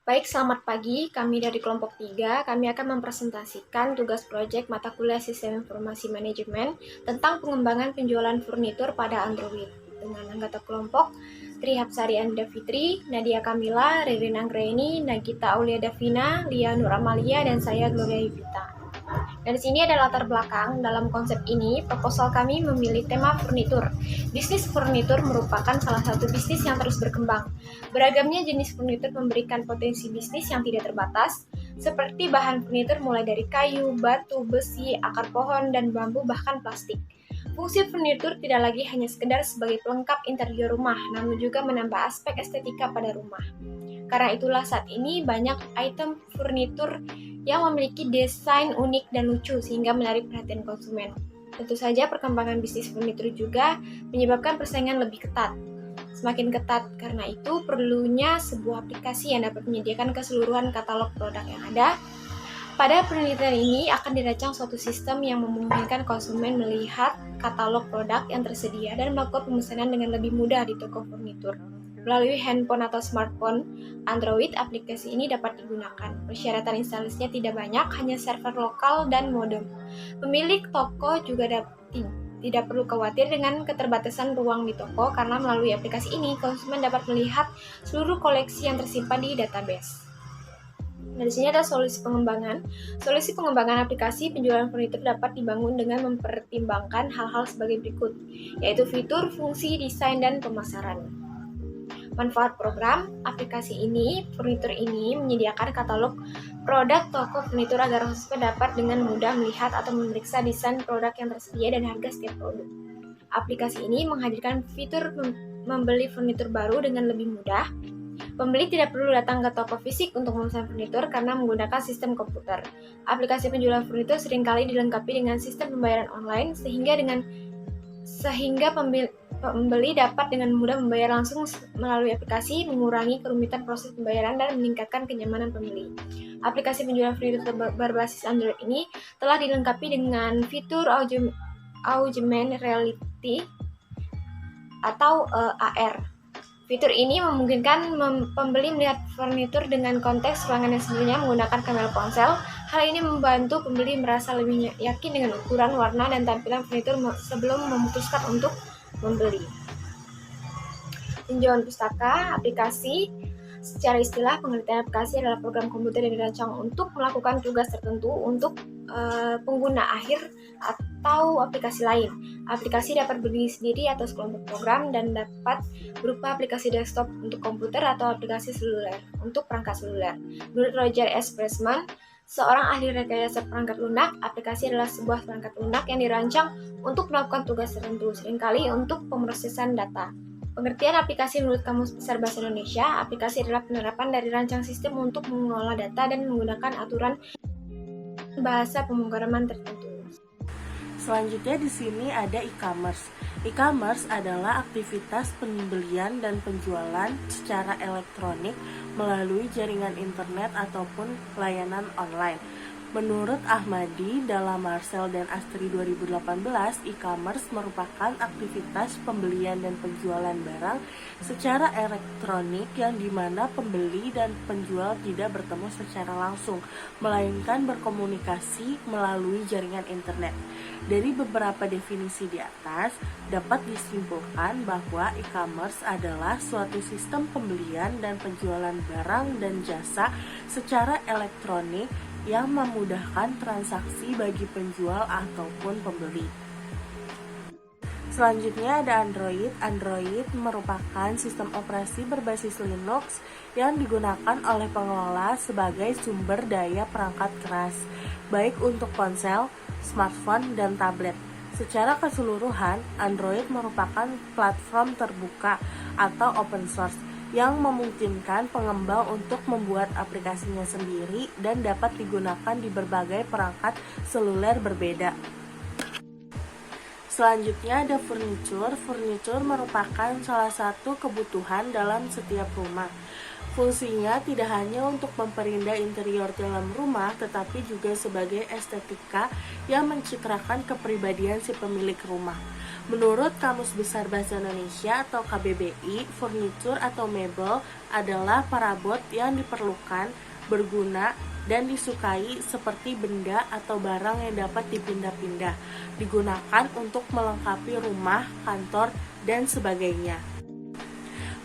Baik, selamat pagi. Kami dari kelompok 3, kami akan mempresentasikan tugas proyek mata kuliah Sistem Informasi Manajemen tentang pengembangan penjualan furnitur pada Android. Dengan anggota kelompok, Tri Hapsari Anda Fitri, Nadia Kamila, Ririn Anggraini, Nagita Aulia Davina, Lia Nur Amalia, dan saya Gloria Yuvita. Dan di sini ada latar belakang. Dalam konsep ini, proposal kami memilih tema furnitur. Bisnis furnitur merupakan salah satu bisnis yang terus berkembang. Beragamnya jenis furnitur memberikan potensi bisnis yang tidak terbatas, seperti bahan furnitur mulai dari kayu, batu, besi, akar pohon, dan bambu, bahkan plastik. Fungsi furnitur tidak lagi hanya sekedar sebagai pelengkap interior rumah, namun juga menambah aspek estetika pada rumah. Karena itulah saat ini banyak item furnitur yang memiliki desain unik dan lucu sehingga menarik perhatian konsumen. Tentu saja perkembangan bisnis furnitur juga menyebabkan persaingan lebih ketat. Semakin ketat karena itu perlunya sebuah aplikasi yang dapat menyediakan keseluruhan katalog produk yang ada. Pada penelitian ini akan dirancang suatu sistem yang memungkinkan konsumen melihat katalog produk yang tersedia dan melakukan pemesanan dengan lebih mudah di toko furnitur. Melalui handphone atau smartphone Android, aplikasi ini dapat digunakan. Persyaratan instalasinya tidak banyak, hanya server lokal dan modem. Pemilik toko juga tidak perlu khawatir dengan keterbatasan ruang di toko karena melalui aplikasi ini konsumen dapat melihat seluruh koleksi yang tersimpan di database. Nah, di sini ada solusi pengembangan. Solusi pengembangan aplikasi penjualan furnitur dapat dibangun dengan mempertimbangkan hal-hal sebagai berikut, yaitu fitur, fungsi, desain, dan pemasaran. Manfaat program aplikasi ini, furnitur ini menyediakan katalog produk toko furnitur agar konsumen dapat dengan mudah melihat atau memeriksa desain produk yang tersedia dan harga setiap produk. Aplikasi ini menghadirkan fitur membeli furnitur baru dengan lebih mudah. Pembeli tidak perlu datang ke toko fisik untuk memesan furnitur karena menggunakan sistem komputer. Aplikasi penjualan furnitur seringkali dilengkapi dengan sistem pembayaran online sehingga pembeli dapat dengan mudah membayar langsung melalui aplikasi, mengurangi kerumitan proses pembayaran dan meningkatkan kenyamanan pembeli. Aplikasi penjualan furnitur berbasis Android ini telah dilengkapi dengan fitur Augmented Reality atau AR. Fitur ini memungkinkan pembeli melihat furnitur dengan konteks ruangan yang sebelumnya menggunakan kamera ponsel. Hal ini membantu pembeli merasa lebih yakin dengan ukuran, warna, dan tampilan furnitur sebelum memutuskan untuk membeli. Tinjauan pustaka aplikasi. Secara istilah, pengertian aplikasi adalah program komputer yang dirancang untuk melakukan tugas tertentu untuk pengguna akhir atau aplikasi lain. Aplikasi dapat berdiri sendiri atau sekelompok program dan dapat berupa aplikasi desktop untuk komputer atau aplikasi seluler untuk perangkat seluler. Menurut Roger S. Pressman, seorang ahli rekayasa perangkat lunak, aplikasi adalah sebuah perangkat lunak yang dirancang untuk melakukan tugas tertentu, seringkali untuk pemrosesan data. Pengertian aplikasi menurut Kamus Besar Bahasa Indonesia, aplikasi adalah penerapan dari rancang sistem untuk mengelola data dan menggunakan aturan bahasa pemrograman tertentu. Selanjutnya di sini ada e-commerce. E-commerce adalah aktivitas pembelian dan penjualan secara elektronik melalui jaringan internet ataupun layanan online. Menurut Ahmadi dalam Marcel dan Astri 2018, e-commerce merupakan aktivitas pembelian dan penjualan barang secara elektronik yang dimana pembeli dan penjual tidak bertemu secara langsung, melainkan berkomunikasi melalui jaringan internet. Dari beberapa definisi di atas, dapat disimpulkan bahwa e-commerce adalah suatu sistem pembelian dan penjualan barang dan jasa secara elektronik yang memudahkan transaksi bagi penjual ataupun pembeli. Selanjutnya ada Android. Android merupakan sistem operasi berbasis Linux yang digunakan oleh pengelola sebagai sumber daya perangkat keras, baik untuk ponsel, smartphone, dan tablet. Secara keseluruhan, Android merupakan platform terbuka atau open source yang memungkinkan pengembang untuk membuat aplikasinya sendiri dan dapat digunakan di berbagai perangkat seluler berbeda. Selanjutnya ada furniture. Furniture merupakan salah satu kebutuhan dalam setiap rumah. Fungsinya tidak hanya untuk memperindah interior dalam rumah, tetapi juga sebagai estetika yang mencitrakan kepribadian si pemilik rumah. Menurut Kamus Besar Bahasa Indonesia atau KBBI, furnitur atau mebel adalah perabot yang diperlukan, berguna, dan disukai seperti benda atau barang yang dapat dipindah-pindah, digunakan untuk melengkapi rumah, kantor, dan sebagainya.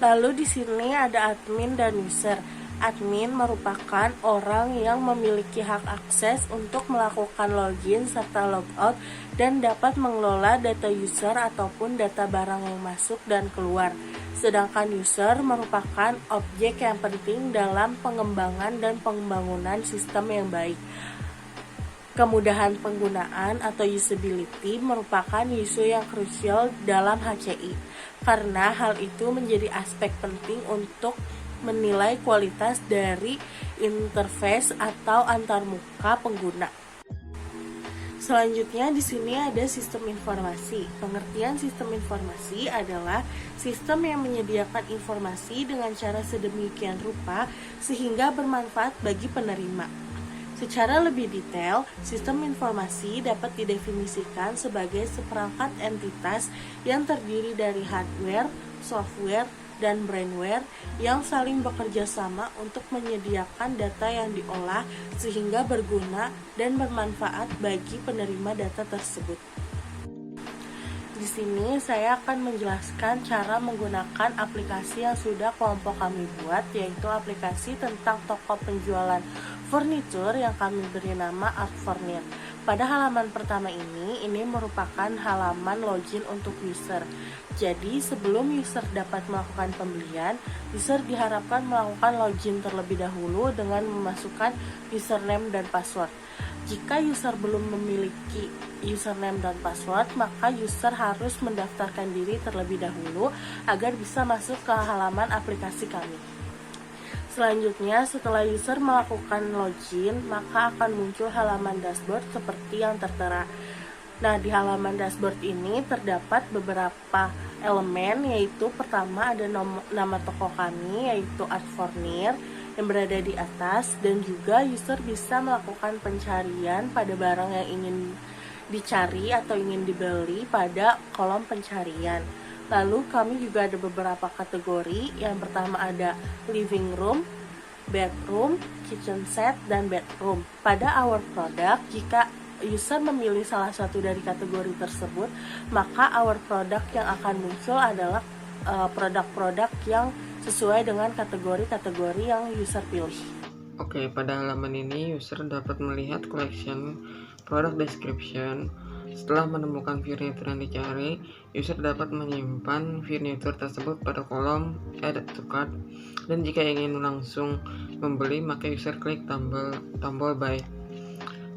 Lalu di sini ada admin dan user. Admin merupakan orang yang memiliki hak akses untuk melakukan login serta logout dan dapat mengelola data user ataupun data barang yang masuk dan keluar. Sedangkan user merupakan objek yang penting dalam pengembangan dan pembangunan sistem yang baik. Kemudahan penggunaan atau usability merupakan isu yang krusial dalam HCI, karena hal itu menjadi aspek penting untuk menilai kualitas dari interface atau antarmuka pengguna. Selanjutnya di sini ada sistem informasi. Pengertian sistem informasi adalah sistem yang menyediakan informasi dengan cara sedemikian rupa sehingga bermanfaat bagi penerima. Secara lebih detail, sistem informasi dapat didefinisikan sebagai seperangkat entitas yang terdiri dari hardware, software, dan brainware yang saling bekerja sama untuk menyediakan data yang diolah sehingga berguna dan bermanfaat bagi penerima data tersebut. Di sini saya akan menjelaskan cara menggunakan aplikasi yang sudah kelompok kami buat, yaitu aplikasi tentang toko penjualan furnitur yang kami beri nama Artfornir. Pada halaman pertama ini merupakan halaman login untuk user. Jadi sebelum user dapat melakukan pembelian, user diharapkan melakukan login terlebih dahulu dengan memasukkan username dan password. Jika user belum memiliki username dan password, maka user harus mendaftarkan diri terlebih dahulu agar bisa masuk ke halaman aplikasi kami. Selanjutnya, setelah user melakukan login, maka akan muncul halaman dashboard seperti yang tertera. Nah, di halaman dashboard ini terdapat beberapa elemen, yaitu pertama ada nama toko kami, yaitu Artfornir, yang berada di atas, dan juga user bisa melakukan pencarian pada barang yang ingin dicari atau ingin dibeli pada kolom pencarian. Lalu kami juga ada beberapa kategori. Yang pertama ada living room, bedroom, kitchen set, dan bedroom. Pada our product, jika user memilih salah satu dari kategori tersebut, maka our product yang akan muncul adalah produk-produk yang sesuai dengan kategori-kategori yang user pilih. Oke, pada halaman ini user dapat melihat collection, product description. Setelah menemukan furnitur yang dicari, user dapat menyimpan furnitur tersebut pada kolom Add to Cart, dan jika ingin langsung membeli, maka user klik tombol Buy.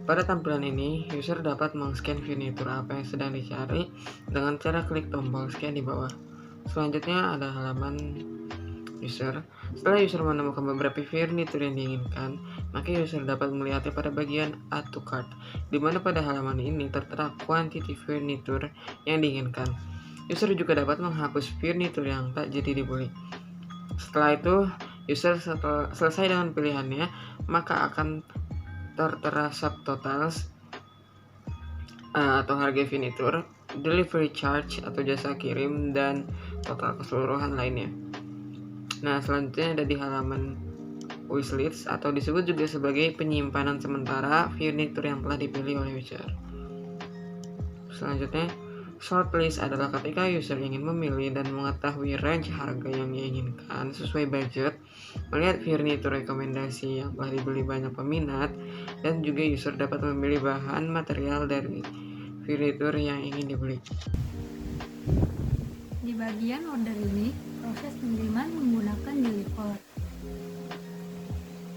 Pada tampilan ini, user dapat meng-scan furnitur apa yang sedang dicari dengan cara klik tombol scan di bawah. Selanjutnya ada halaman user. Setelah user menemukan beberapa furnitur yang diinginkan, maka user dapat melihatnya pada bagian Add to Cart, di mana pada halaman ini tertera quantity furnitur yang diinginkan. User juga dapat menghapus furnitur yang tak jadi dibeli. Setelah itu, user selesai dengan pilihannya, maka akan tertera subtotals atau harga furnitur, delivery charge atau jasa kirim, dan total keseluruhan lainnya. Nah, selanjutnya ada di halaman wishlist atau disebut juga sebagai penyimpanan sementara furnitur yang telah dipilih oleh user. Selanjutnya, shortlist adalah ketika user ingin memilih dan mengetahui range harga yang diinginkan sesuai budget, melihat furnitur rekomendasi yang telah dibeli banyak peminat, dan juga user dapat memilih bahan material dari furnitur yang ingin dibeli. Di bagian order ini, proses pengiriman menggunakan deliver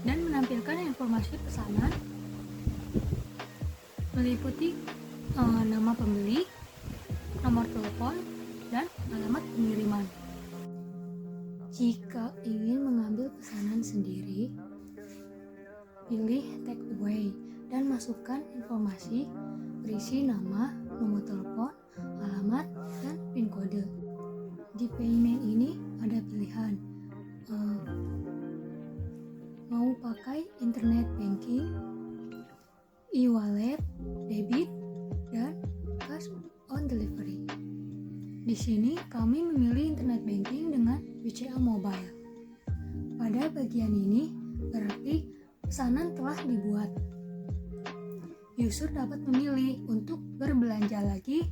dan menampilkan informasi pesanan meliputi nama pembeli, nomor telepon, dan alamat pengiriman. Jika ingin mengambil pesanan sendiri, pilih take away dan masukkan informasi berisi nama, nomor telepon, alamat, dan PIN kode. Di payment ini ada pilihan mau pakai internet banking, e-wallet, debit, dan cash on delivery. BCA Mobile. Pada bagian ini berarti pesanan telah dibuat. User dapat memilih untuk berbelanja lagi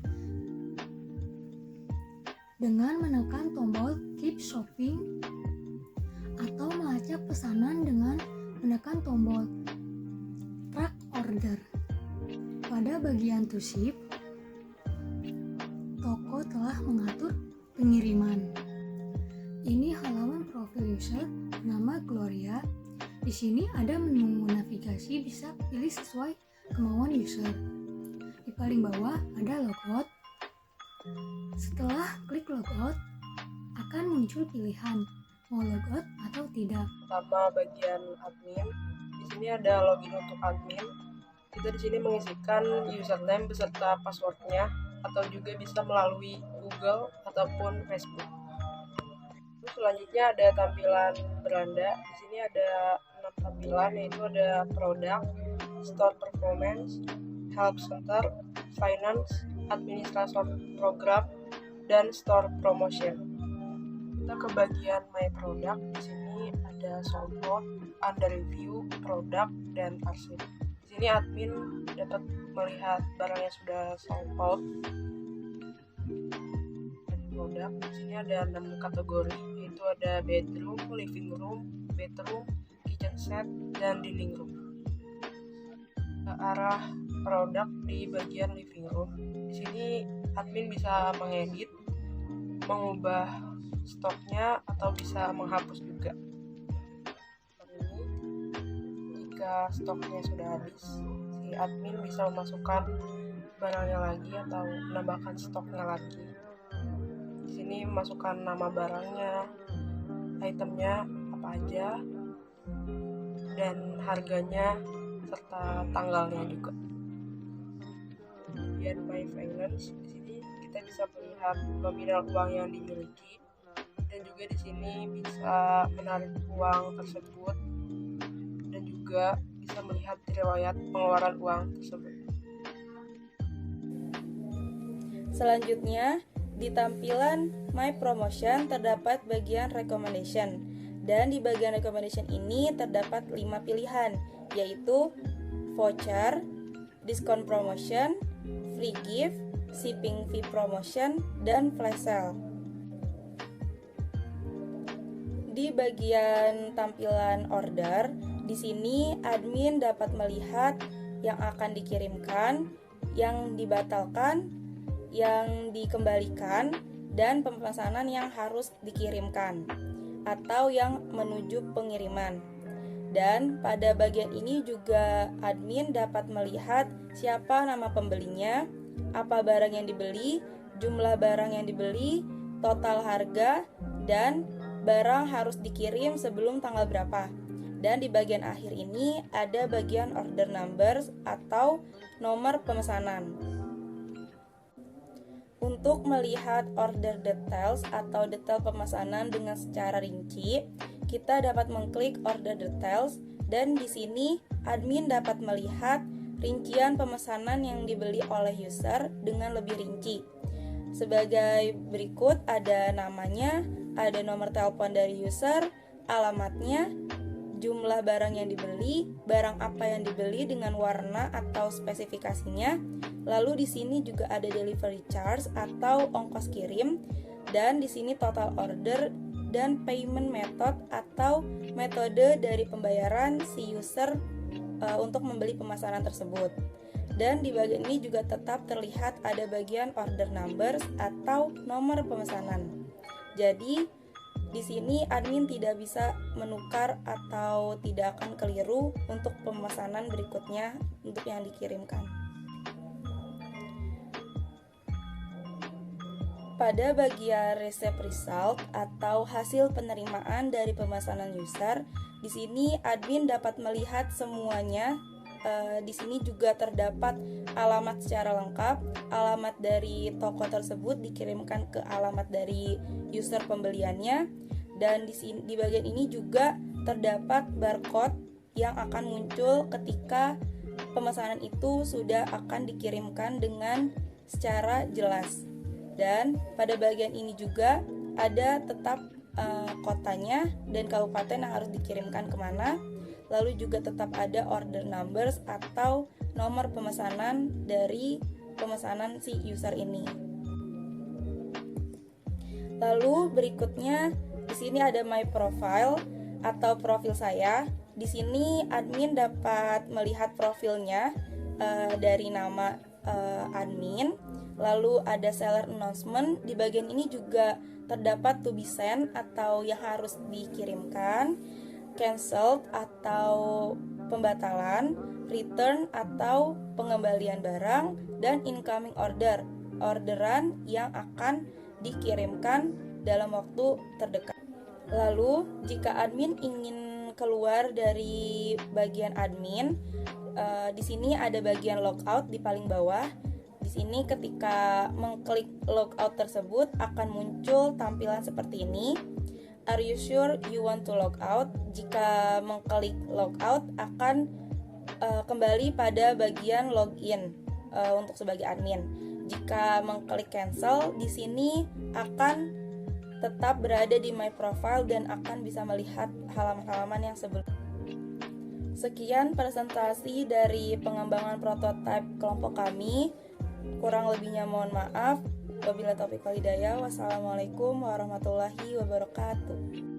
dengan menekan tombol Keep Shopping atau melacak pesanan dengan menekan tombol Track Order. Pada bagian To Ship, toko telah mengatur pengiriman. Ini halaman profil user nama Gloria. Di sini ada menu navigasi, bisa pilih sesuai kemauan user. Di paling bawah ada logout. Setelah klik logout, akan muncul pilihan mau logout atau tidak. Pertama bagian admin. Di sini ada login untuk admin. Kita di sini mengisikan username beserta passwordnya, atau juga bisa melalui Google ataupun Facebook. Selanjutnya ada tampilan beranda. Di sini ada 6 tampilan, yaitu ada produk, store performance, help center, finance, administrator program, dan store promotion. Kita ke bagian my product. Di sini ada sold out, under review, produk, dan arsip. Di sini admin dapat melihat barang yang sudah sold out dan produk. Di sini ada 6 kategori, yaitu ada bedroom, living room, bedroom, kitchen set, dan dining room. Ke arah produk di bagian living room. Di sini admin bisa mengedit, mengubah stoknya, atau bisa menghapus juga. Ini jika stoknya sudah habis, si admin bisa memasukkan barangnya lagi atau menambahkan stoknya lagi. Di sini masukkan nama barangnya, itemnya apa aja, dan harganya serta tanggalnya juga. Kemudian my finance, di sini kita bisa melihat nominal uang yang dimiliki, dan juga di sini bisa menarik uang tersebut, dan juga bisa melihat riwayat pengeluaran uang tersebut. Selanjutnya, di tampilan My Promotion terdapat bagian recommendation, dan di bagian recommendation ini terdapat 5 pilihan, yaitu voucher, diskon promotion, free gift, shipping fee promotion, dan flash sale. Di bagian tampilan order, di sini admin dapat melihat yang akan dikirimkan, yang dibatalkan, yang dikembalikan, dan pemesanan yang harus dikirimkan atau yang menuju pengiriman. Dan pada bagian ini juga admin dapat melihat siapa nama pembelinya, apa barang yang dibeli, jumlah barang yang dibeli, total harga, dan barang harus dikirim sebelum tanggal berapa. Dan di bagian akhir ini ada bagian order numbers atau nomor pemesanan. Untuk melihat order details atau detail pemesanan dengan secara rinci, kita dapat mengklik order details, dan di sini admin dapat melihat rincian pemesanan yang dibeli oleh user dengan lebih rinci. Sebagai berikut, ada namanya, ada nomor telepon dari user, alamatnya, jumlah barang yang dibeli, barang apa yang dibeli dengan warna atau spesifikasinya. Lalu di sini juga ada delivery charge atau ongkos kirim, dan di sini total order dan payment method atau metode dari pembayaran si user untuk membeli pemesanan tersebut. Dan di bagian ini juga tetap terlihat ada bagian order numbers atau nomor pemesanan. Jadi di sini admin tidak bisa menukar atau tidak akan keliru untuk pemesanan berikutnya untuk yang dikirimkan. Pada bagian receipt result atau hasil penerimaan dari pemesanan user, di sini admin dapat melihat semuanya. Di sini juga terdapat alamat secara lengkap, alamat dari toko tersebut dikirimkan ke alamat dari user pembeliannya, dan di bagian ini juga terdapat barcode yang akan muncul ketika pemesanan itu sudah akan dikirimkan dengan secara jelas. Dan pada bagian ini juga ada tetap kotanya dan kabupaten yang harus dikirimkan kemana. Lalu juga tetap ada order numbers atau nomor pemesanan dari pemesanan si user ini. Lalu berikutnya di sini ada my profile atau profil saya. Di sini admin dapat melihat profilnya dari nama admin. Lalu ada seller announcement. Di bagian ini juga terdapat to be sent atau yang harus dikirimkan, cancelled atau pembatalan, return atau pengembalian barang, dan incoming order, orderan yang akan dikirimkan dalam waktu terdekat. Lalu jika admin ingin keluar dari bagian admin, di sini ada bagian logout di paling bawah. Di sini ketika mengklik logout tersebut akan muncul tampilan seperti ini. Are you sure you want to log out? Jika mengklik logout akan kembali pada bagian login untuk sebagai admin. Jika mengklik cancel, di sini akan tetap berada di my profile dan akan bisa melihat halaman-halaman yang sebelumnya. Sekian presentasi dari pengembangan prototipe kelompok kami. Kurang lebihnya mohon maaf. Wabillahi taufiq wal hidayah. Wassalamualaikum warahmatullahi wabarakatuh.